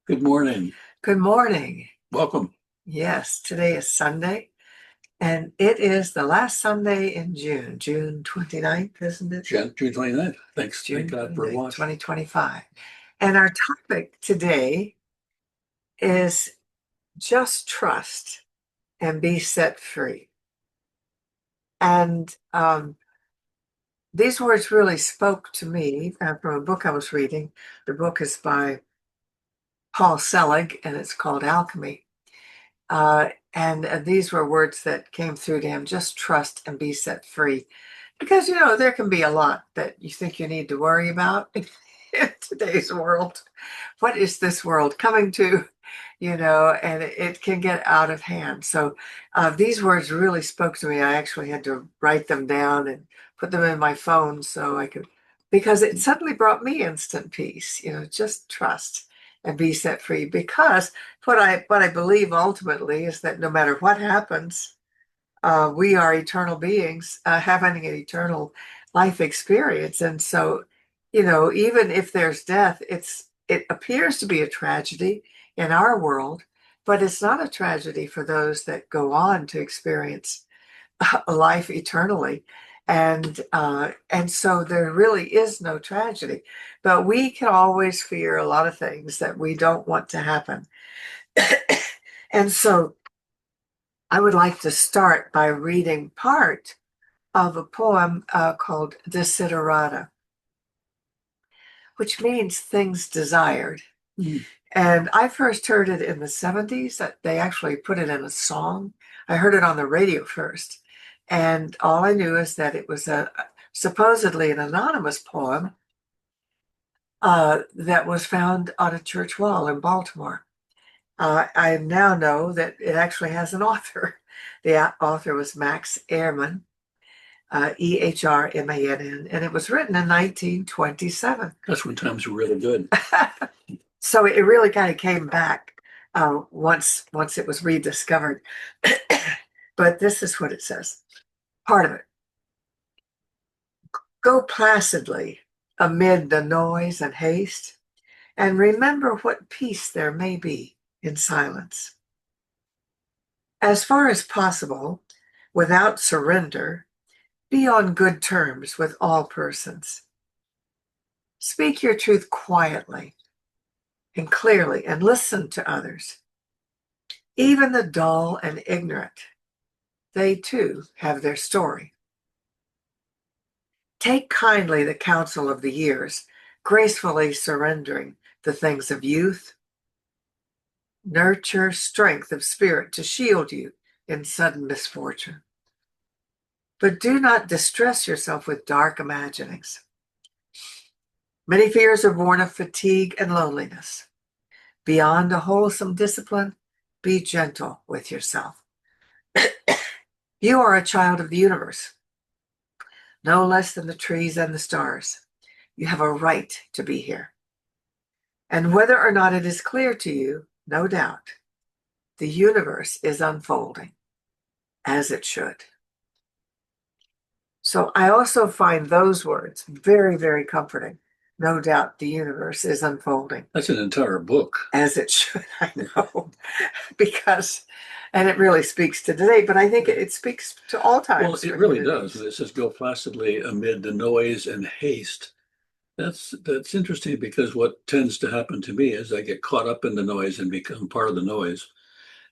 Good morning. Good morning. Welcome. Yes, today is Sunday, and it is the last Sunday in June 29th, isn't it? June 29th. Thanks. Thank June God for a 29th, watch. 2025. And our topic today is just trust and be set free. And these words really spoke to me from a book I was reading. The book is by Paul Selig, and it's called Alchemy. And these were words that came through to him: just trust and be set free. Because, there can be a lot that you think you need to worry about in today's world. What is this world coming to? And it can get out of hand. So these words really spoke to me. I actually had to write them down and put them in my phone so I could, because it suddenly brought me instant peace. Just trust and be set free. Because what I believe ultimately is that no matter what happens, we are eternal beings having an eternal life experience. And so, even if there's death, it appears to be a tragedy in our world, but it's not a tragedy for those that go on to experience a life eternally. And so there really is no tragedy, but we can always fear a lot of things that we don't want to happen. And so I would like to start by reading part of a poem called Desiderata, which means things desired. Mm. And I first heard it in the 70s. That they actually put it in a song. I heard it on the radio first. And all I knew is that it was supposedly an anonymous poem that was found on a church wall in Baltimore. I now know that it actually has an author. The author was Max Ehrmann, Ehrmann, and it was written in 1927. That's when times were really good. So it really kind of came back once it was rediscovered. But this is what it says. Part of it. Go placidly amid the noise and haste, and remember what peace there may be in silence. As far as possible, without surrender, be on good terms with all persons. Speak your truth quietly and clearly, and listen to others. Even the dull and ignorant, they too have their story. Take kindly the counsel of the years, gracefully surrendering the things of youth. Nurture strength of spirit to shield you in sudden misfortune. But do not distress yourself with dark imaginings. Many fears are born of fatigue and loneliness. Beyond a wholesome discipline, be gentle with yourself. You are a child of the universe, no less than the trees and the stars. You have a right to be here. And whether or not it is clear to you, no doubt, the universe is unfolding as it should. So I also find those words very, very comforting. No doubt the universe is unfolding That's an entire book. as it should. I know, because, and it really speaks to today, but I think it speaks to all Well, times it for really human does. beings. It says go placidly amid the noise and haste. That's interesting because what tends to happen to me is I get caught up in the noise and become part of the noise.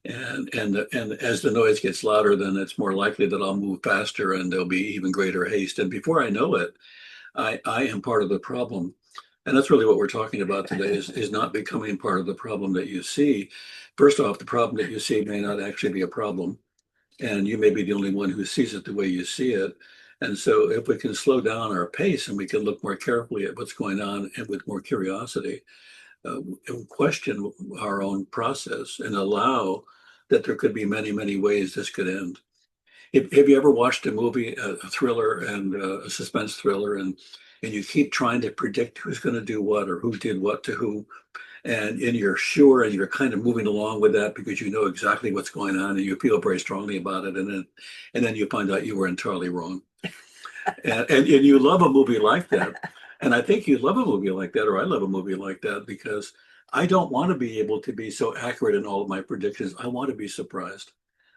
And as the noise gets louder, then it's more likely that I'll move faster and there'll be even greater haste. And before I know it, I am part of the problem. And that's really what we're talking about today is not becoming part of the problem that you see. First off, the problem that you see may not actually be a problem, and you may be the only one who sees it the way you see it. And so if we can slow down our pace and we can look more carefully at what's going on and with more curiosity, and question our own process and allow that there could be many, many ways this could end. Have you ever watched a movie, a thriller and a suspense thriller, and you keep trying to predict who's going to do what or who did what to who, and you're sure and you're kind of moving along with that because you know exactly what's going on and you feel very strongly about it, and then you find out you were entirely wrong, and you love a movie like that. And I think you love a movie like that, or I love a movie like that, because I don't want to be able to be so accurate in all of my predictions. I want to be surprised.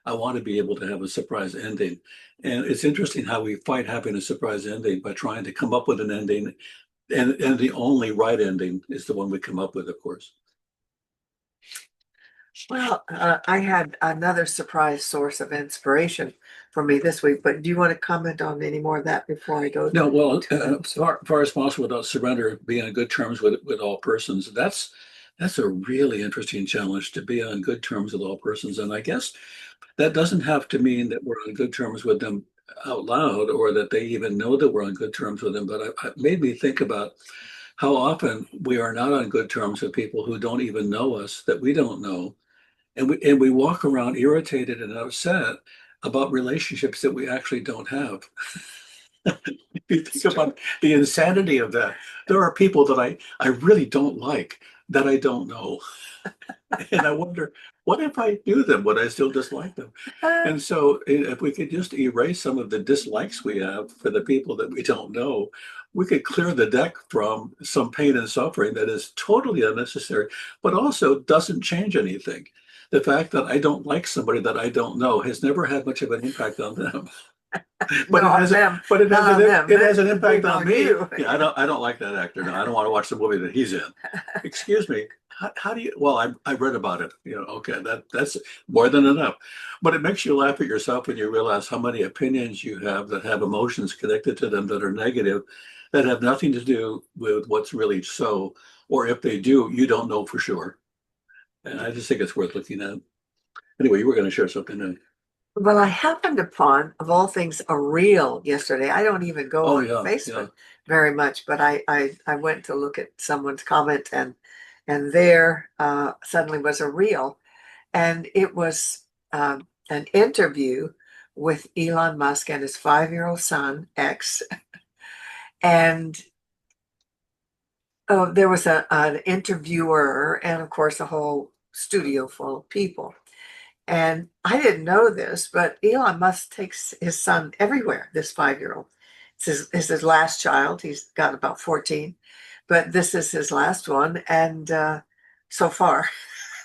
I want to be able to have a surprise ending. And it's interesting how we fight having a surprise ending by trying to come up with an ending. And the only right ending is the one we come up with, of course. Well, I had another surprise source of inspiration for me this week, but do you want to comment on any more of that before I go? No, well, to far as possible without surrender, being on good terms with all persons. That's a really interesting challenge, to be on good terms with all persons. And I guess that doesn't have to mean that we're on good terms with them out loud, or that they even know that we're on good terms with them. But it made me think about how often we are not on good terms with people who don't even know us, that we don't know. And we walk around irritated and upset about relationships that we actually don't have. If you think about the insanity of that, there are people that I really don't like, that I don't know. And I wonder, what if I knew them? Would I still dislike them? And so if we could just erase some of the dislikes we have for the people that we don't know, we could clear the deck from some pain and suffering that is totally unnecessary, but also doesn't change anything. The fact that I don't like somebody that I don't know has never had much of an impact on them. But no, it on has them, but it has not on an them. it has an It's impact big on me. you. Yeah, I don't like that actor. No, I don't want to watch the movie that he's in. Excuse me. How do you? Well, I read about it. Okay, that's more than enough. But it makes you laugh at yourself when you realize how many opinions you have that have emotions connected to them that are negative, that have nothing to do with what's really so, or if they do, you don't know for sure. And I just think it's worth looking at. Anyway, you were going to share something new. Well, I happened upon, of all things, a reel yesterday. I don't even go Oh on yeah, yeah. Facebook very much, but I went to look at someone's comment, and there suddenly was a reel, and it was an interview with Elon Musk and his 5-year-old son X, and there was an interviewer, and of course a whole studio full of people. And I didn't know this, but Elon Musk takes his son everywhere, this 5-year-old. It's his last child. He's got about 14, but this is his last one. And so far,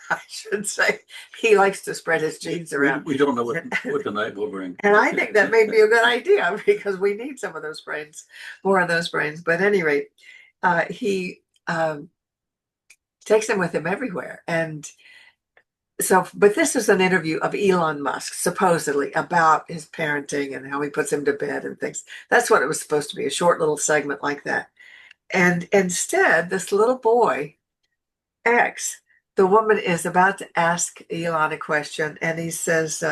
I should say, he likes to spread his genes around. We don't know what the night will bring. And I think that may be a good idea because we need some of those brains, more of those brains. But at any rate, he takes them with him everywhere. And so, but this is an interview of Elon Musk, supposedly about his parenting and how he puts him to bed and things. That's what it was supposed to be, a short little segment like that. And instead, this little boy, X, the woman is about to ask Elon a question, and he says,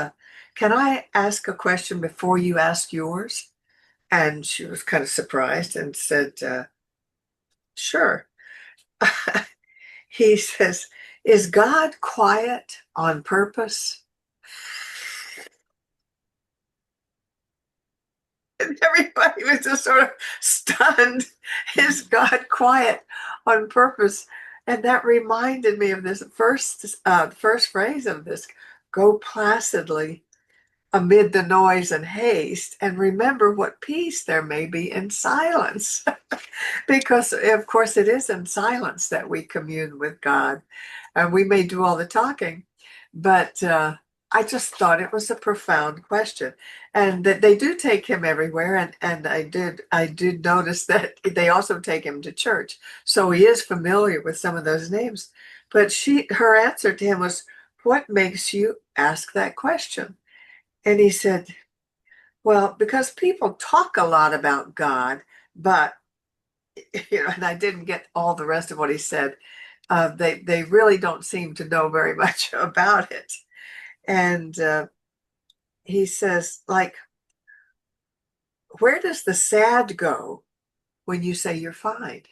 can I ask a question before you ask yours? And she was kind of surprised and said, sure. He says, is God quiet on purpose? And everybody was just sort of stunned. Is God quiet on purpose? And that reminded me of this first phrase of this: go placidly amid the noise and haste, and remember what peace there may be in silence. Because, of course, it is in silence that we commune with God. And we may do all the talking, but I just thought it was a profound question, and that they do take him everywhere. And I did notice that they also take him to church, so he is familiar with some of those names. But her answer to him was, "What makes you ask that question?" And he said, "Well, because people talk a lot about God, but and I didn't get all the rest of what he said. They really don't seem to know very much about it." And he says, like, where does the sad go when you say you're fine?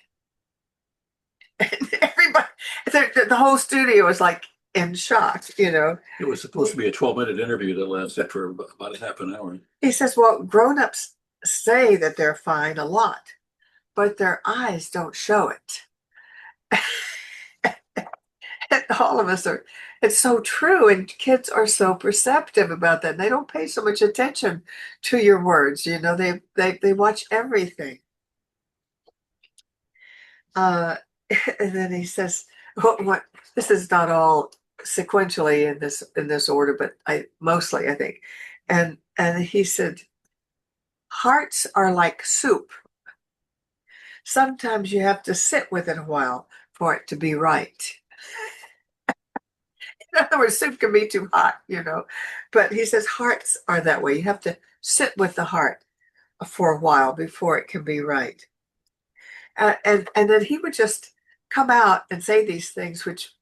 And everybody, the whole studio was like in shock. It was supposed to be a 12-minute interview that lasted for about a half an hour. He says, well, grown-ups say that they're fine a lot, but their eyes don't show it. And all of us are, it's so true. And kids are so perceptive about that. They don't pay so much attention to your words. They watch everything. Uh, and then he says, what this is not all sequentially in this order, but I mostly I think. And he said, hearts are like soup. Sometimes you have to sit with it a while for it to be right. In other words, soup can be too hot, you know. But he says hearts are that way. You have to sit with the heart for a while before it can be right. And then he would just come out and say these things, which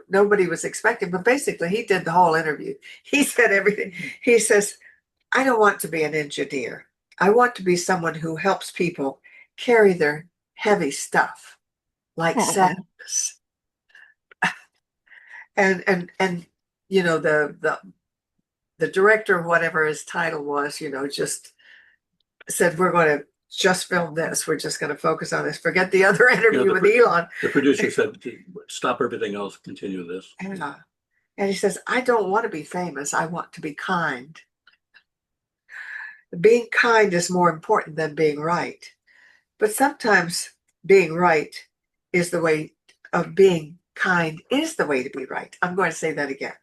nobody was expecting. But basically, he did the whole interview. He said everything. He says, "I don't want to be an engineer. I want to be someone who helps people carry their heavy stuff, like sadness." And the director of whatever his title was, just said, "We're going to just film this. We're just going to focus on this. Forget the other interview with Elon." The producer said, "Stop everything else. Continue this." And he says, "I don't want to be famous. I want to be kind. Being kind is more important than being right. But sometimes being right is the way of being kind is the way to be right." I'm going to say that again.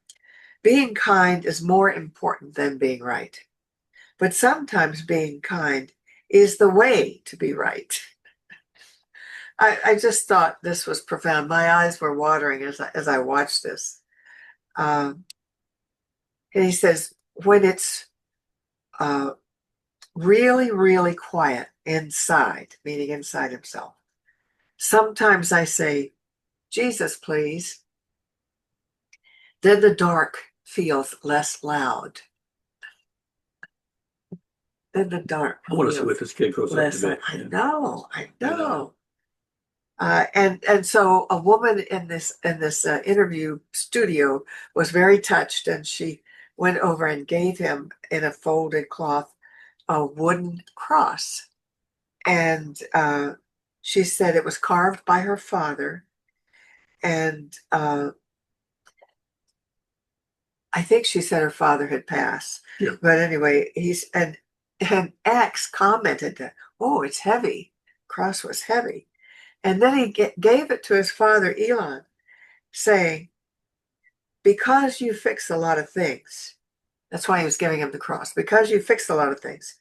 Being kind is more important than being right. But sometimes being kind is the way to be right. I just thought this was profound. My eyes were watering as I watched this. And he says, when it's really, really quiet inside, meaning inside himself, sometimes I say, "Jesus, please." Then the dark feels less loud. Then the dark. I want to see what this kid grows up to be. I know. And so a woman in this interview studio was very touched, and she went over and gave him in a folded cloth a wooden cross, and she said it was carved by her father, and I think she said her father had passed. Yeah. But anyway, and X commented that, "Oh, it's heavy." Cross was heavy. And then he gave it to his father, Elon, saying, "Because you fix a lot of things." That's why he was giving him the cross. "Because you fix a lot of things,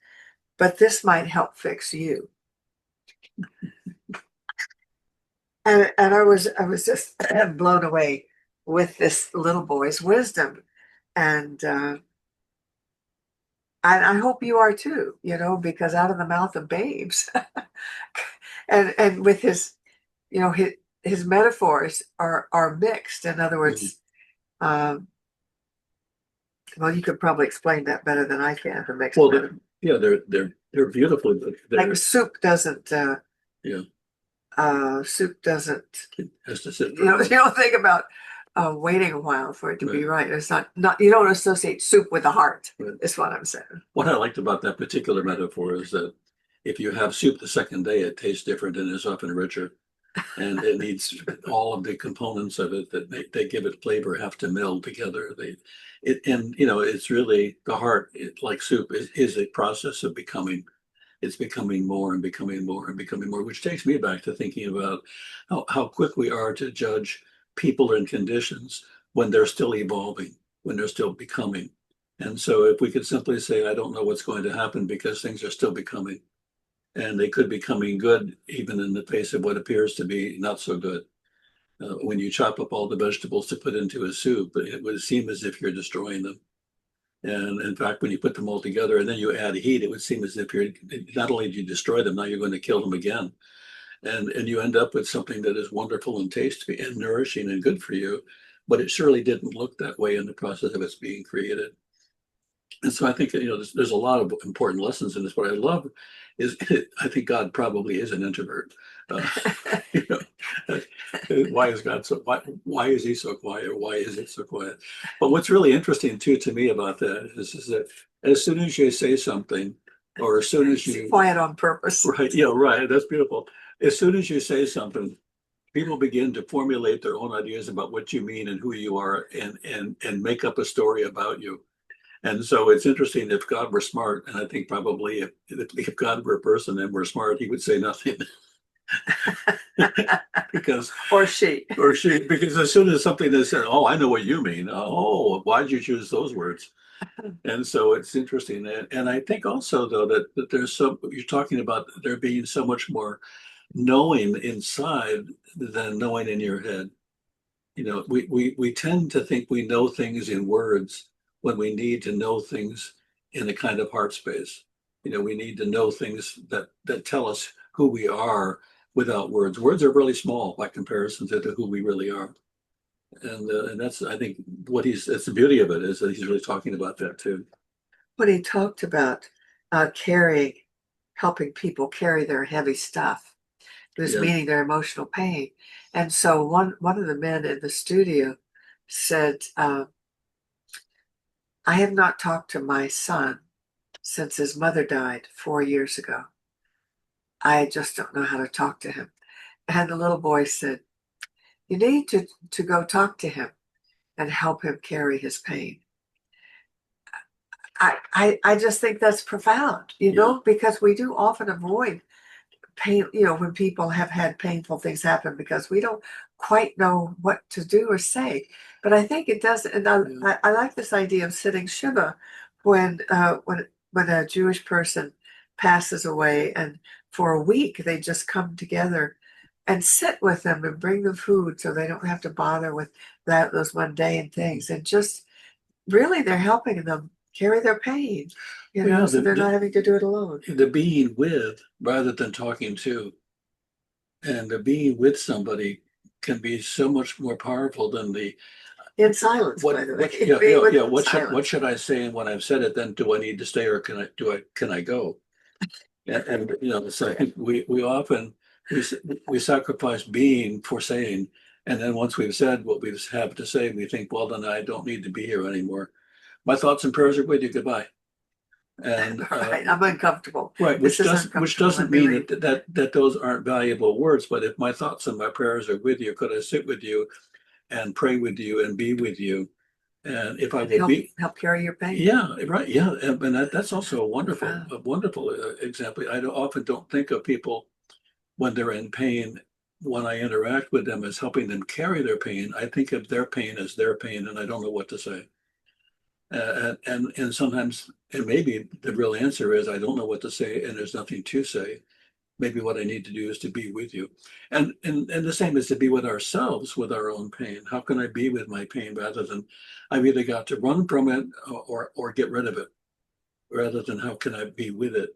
but this might help fix you." And I was just blown away with this little boy's wisdom. And I hope you are too, because out of the mouth of babes. and with his metaphors are mixed. In other words, well, you could probably explain that better than I can. The mixed. Well, they're beautiful. Like soup doesn't. Yeah. Soup doesn't. It has to sit. You don't think about waiting a while for it to be right. It's not. You don't associate soup with the heart. Right. Is what I'm saying. What I liked about that particular metaphor is that if you have soup the second day, it tastes different and is often richer. And it needs all of the components of it that they give it flavor have to meld together. It's really the heart, like soup, is a process of becoming. It's becoming more and becoming more and becoming more, which takes me back to thinking about how quick we are to judge people and conditions when they're still evolving, when they're still becoming. And so if we could simply say, "I don't know what's going to happen because things are still becoming," and they could be coming good even in the face of what appears to be not so good. When you chop up all the vegetables to put into a soup, it would seem as if you're destroying them. And in fact, when you put them all together and then you add heat, it would seem as if not only do you destroy them, now you're going to kill them again. And you end up with something that is wonderful and tasty and nourishing and good for you, but it surely didn't look that way in the process of its being created. And so I think, there's a lot of important lessons in this. What I love is I think God probably is an introvert. Why is God so why is he so quiet? Why is it so quiet? But what's really interesting too to me about that is that as soon as you say something, or as soon as you quiet on purpose, right? Yeah, right. That's beautiful. As soon as you say something, people begin to formulate their own ideas about what you mean and who you are, and make up a story about you. And so it's interesting, if God were smart, and I think probably if God were a person and were smart, he would say nothing. because Or she. because as soon as something is said, oh, I know what you mean. Oh, why did you choose those words? And so it's interesting. And I think also though that there's so you're talking about there being so much more knowing inside than knowing in your head. You know, we tend to think we know things in words when we need to know things in a kind of heart space. You know, we need to know things that tell us who we are without words. Words are really small by comparison to who we really are. And that's I think what he's that's the beauty of it is that he's really talking about that too. When he talked about carrying, helping people carry their heavy stuff, it was Yeah. meaning their emotional pain. And so one of the men in the studio said, I have not talked to my son since his mother died 4 years ago. I just don't know how to talk to him. And the little boy said, you need to go talk to him and help him carry his pain. I just think that's profound, Yeah. because we do often avoid pain, when people have had painful things happen because we don't quite know what to do or say. But I think it does, and Yeah. I like this idea of sitting Shiva when a Jewish person passes away, and for a week they just come together and sit with them and bring them food so they don't have to bother with those mundane things, and just really they're helping them carry their pain, Well, yeah, so they're not having to do it alone. the being with rather than talking to, and the being with somebody can be so much more powerful than the In silence, by the way. yeah, Being yeah, with yeah. them in What silence. should I say? And when I've said it, then do I need to stay or can I go? And you know, so I think we often we we sacrifice being for saying, and then once we've said what we have to say, we think, well, then I don't need to be here anymore. My thoughts and prayers are with you. Goodbye. And Right. I'm uncomfortable. right, This is which uncomfortable. doesn't Let me mean leave. that those aren't valuable words. But if my thoughts and my prayers are with you, could I sit with you and pray with you and be with you? And if I And will be, help carry your pain. yeah, right, yeah, and that's also Profound. a wonderful example. Often don't think of people when they're in pain. When I interact with them as helping them carry their pain, I think of their pain as their pain, and I don't know what to say. And sometimes, and maybe the real answer is I don't know what to say, and there's nothing to say. Maybe what I need to do is to be with you, and the same is to be with ourselves with our own pain. How can I be with my pain rather than I've either got to run from it or get rid of it, rather than how can I be with it?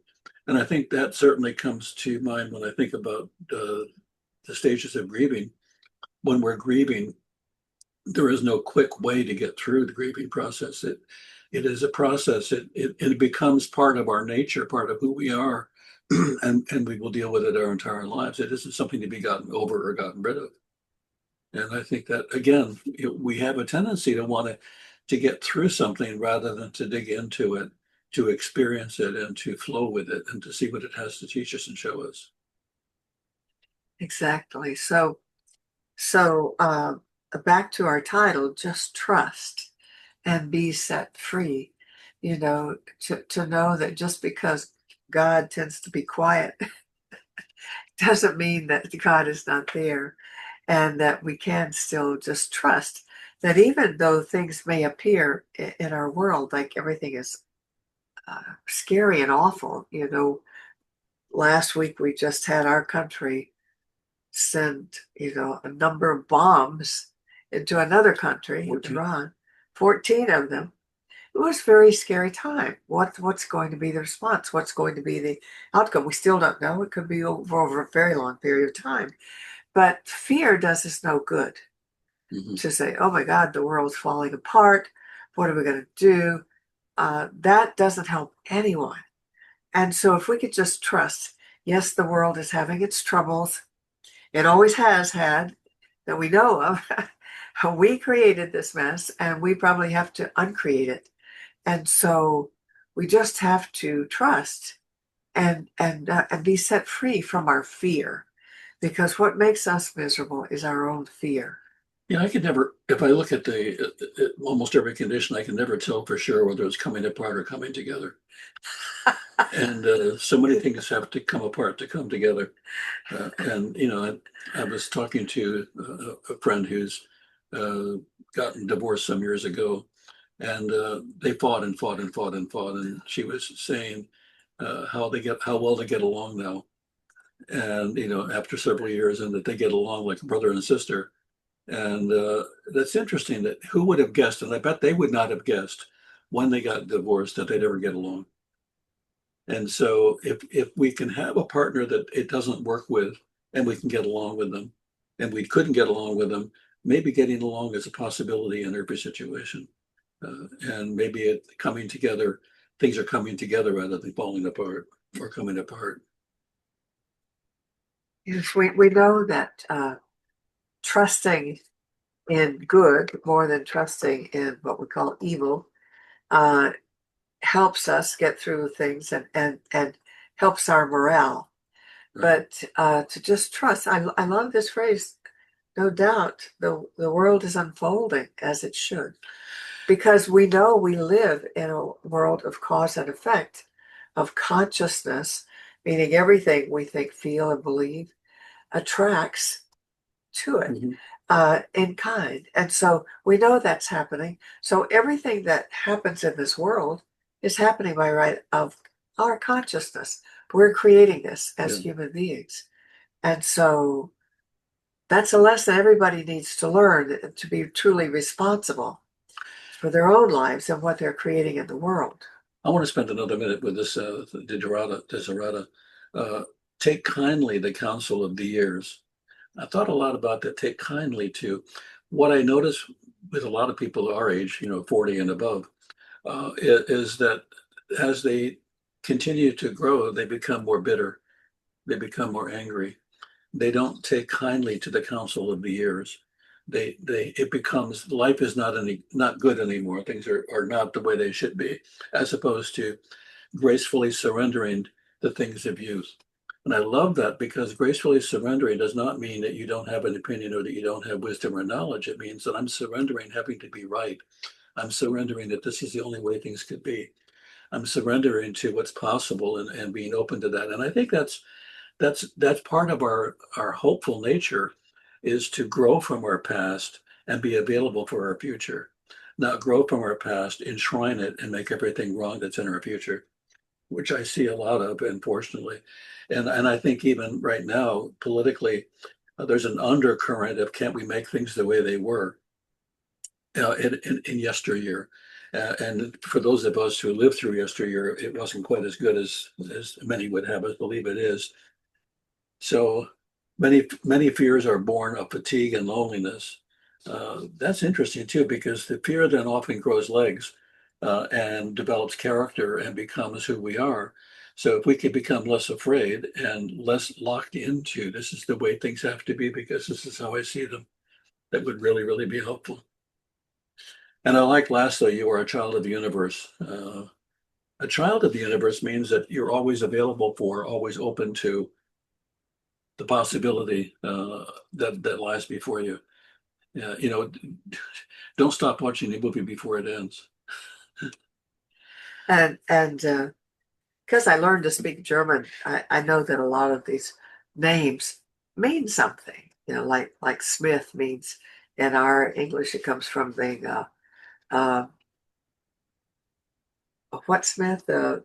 And I think that certainly comes to mind when I think about the stages of grieving. When we're grieving, there is no quick way to get through the grieving process. It is a process. It becomes part of our nature, part of who we are, and we will deal with it our entire lives. It isn't something to be gotten over or gotten rid of. And I think that again, we have a tendency to want to get through something rather than to dig into it, to experience it, and to flow with it, and to see what it has to teach us and show us. Exactly. So back to our title, just trust and be set free. To know that just because God tends to be quiet doesn't mean that God is not there, and that we can still just trust that even though things may appear in our world like everything is scary and awful. Last week we just had our country send, a number of bombs into another country, 14. Iran, 14 of them. It was a very scary time. What's going to be the response? What's going to be the outcome? We still don't know. It could be over a very long period of time. But fear does us no good. Mhm. To say, oh my God, the world's falling apart. What are we going to do? That doesn't help anyone. And so if we could just trust, yes, the world is having its troubles. It always has had, that we know of. We created this mess and we probably have to uncreate it. And so we just have to trust and be set free from our fear, because what makes us miserable is our own fear. Yeah, I could never, if I look at the almost every condition, I can never tell for sure whether it's coming apart or coming together. And so many things have to come apart to come together. And I was talking to a friend who's uh, gotten divorced some years ago, and they fought and fought and fought and fought. And she was saying how well they get along now, and after several years, and that they get along like a brother and sister. And that's interesting. That who would have guessed? And I bet they would not have guessed when they got divorced that they'd ever get along. And so if we can have a partner that it doesn't work with and we can get along with them and we couldn't get along with them, maybe getting along is a possibility in every situation. And maybe coming together, things are coming together rather than falling apart or coming apart. Yes, we know that trusting in good more than trusting in what we call evil uh, helps us get through things and helps our morale. Right. But to just trust, I love this phrase. No doubt, the world is unfolding as it should, because we know we live in a world of cause and effect, of consciousness, meaning everything we think, feel, and believe attracts to it Mhm. in kind. And so we know that's happening. So everything that happens in this world is happening by right of our consciousness. We're creating this as Yeah. human beings. And so that's a lesson everybody needs to learn to be truly responsible for their own lives and what they're creating in the world. I want to spend another minute with this Desiderata. Uh, Take kindly the counsel of the years. I thought a lot about that. Take kindly to what I notice with a lot of people our age, 40 and above, is that as they continue to grow, they become more bitter. They become more angry. They don't take kindly to the counsel of the years. It becomes life is not good anymore. Things are not the way they should be, as opposed to gracefully surrendering the things of youth. And I love that because gracefully surrendering does not mean that you don't have an opinion or that you don't have wisdom or knowledge. It means that I'm surrendering having to be right. I'm surrendering that this is the only way things could be. I'm surrendering to what's possible and being open to that. And I think that's part of our hopeful nature is to grow from our past and be available for our future, not grow from our past, enshrine it, and make everything wrong that's in our future, which I see a lot of, unfortunately. And I think even right now, politically, there's an undercurrent of can't we make things the way they were in yesteryear. And for those of us who lived through yesteryear, it wasn't quite as good as many would have us believe it is. So many fears are born of fatigue and loneliness. That's interesting too, because the fear then often grows legs and develops character and becomes who we are. So if we could become less afraid and less locked into this is the way things have to be because this is how I see them, that would really, really be helpful. And I like lastly, you are a child of the universe. A child of the universe means that you're always available for, always open to the possibility that lies before you. Don't stop watching the movie before it ends. And because I learned to speak German, I know that a lot of these names mean something. Like Smith means in our English, it comes from being uh, what Smith, the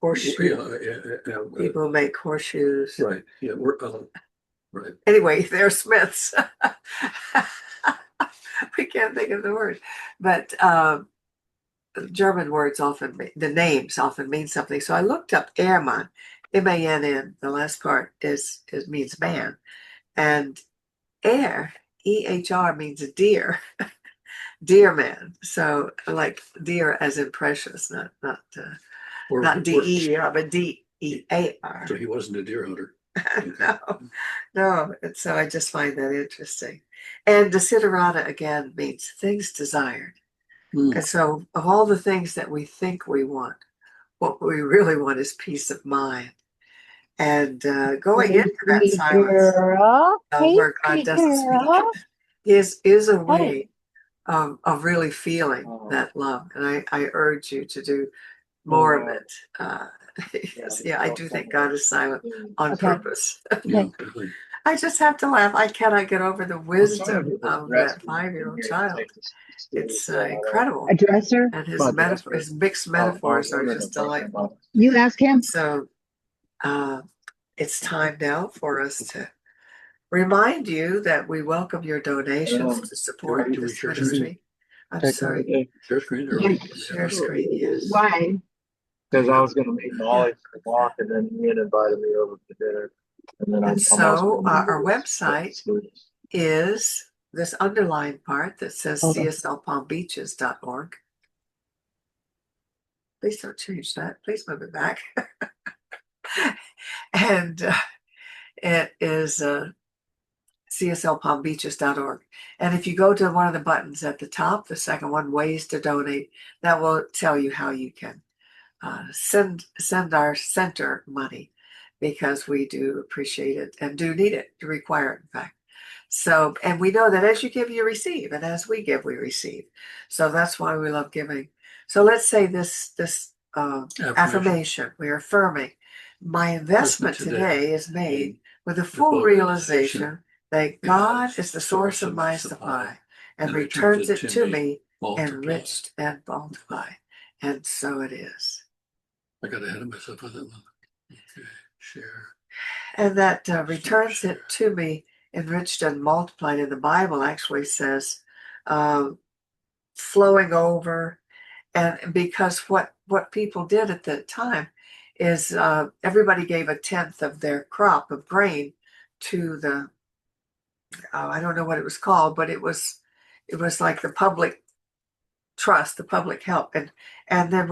horseshoe people who make horseshoes. Right. Yeah. We're right. Anyway, they're Smiths. We can't think of the word, but German words the names often mean something. So I looked up Ehrmann, M-A-N-N. The last part is means man, and Ehr, E-H-R means a deer, deer man. So like deer as in precious, not D-E-R, but D-E-A-R. So he wasn't a deer hunter. No, no. And so I just find that interesting. And desiderata again means things desired. Mm. And so, of all the things that we think we want, what we really want is peace of mind. And going into that silence Girl, hey, where God sweet doesn't speak, girl. is a way of really feeling that love. And I urge you to do more of it. Yes, yeah, I do think God is silent on Okay. purpose. Yeah, really. I just have to laugh. I cannot get over the wisdom of that 5-year-old child. It's incredible. A dresser? And his mixed metaphors are just delightful. You ask him? So it's time now for us to remind you that we welcome your donations to support Do we this share ministry. I'm Take sorry, Share screen or? share screen, yes. Why? Because I was going to meet Molly for the walk, and then Ian invited me over for dinner. And then And so also our website is this underlined part that says Hold on. cslpalmbeaches.org. Please don't change that. Please move it back. And it is cslpalmbeaches.org. And if you go to one of the buttons at the top, the second one, ways to donate, that will tell you how you can send our center money, because we do appreciate it and do need it, to require it, in fact. So, and we know that as you give, you receive, and as we give, we receive. So that's why we love giving. So let's say this affirmation. We are affirming, my investment today is made with the full realization that God is the source of my supply and returns it to me enriched and multiplied. And so it is. I got ahead of myself with that one. Okay, share. And that returns it to me enriched and multiplied in the Bible actually says flowing over. And because what people did at the time is everybody gave a tenth of their crop of grain to the I don't know what it was called, but it was like the public trust, the public help, and then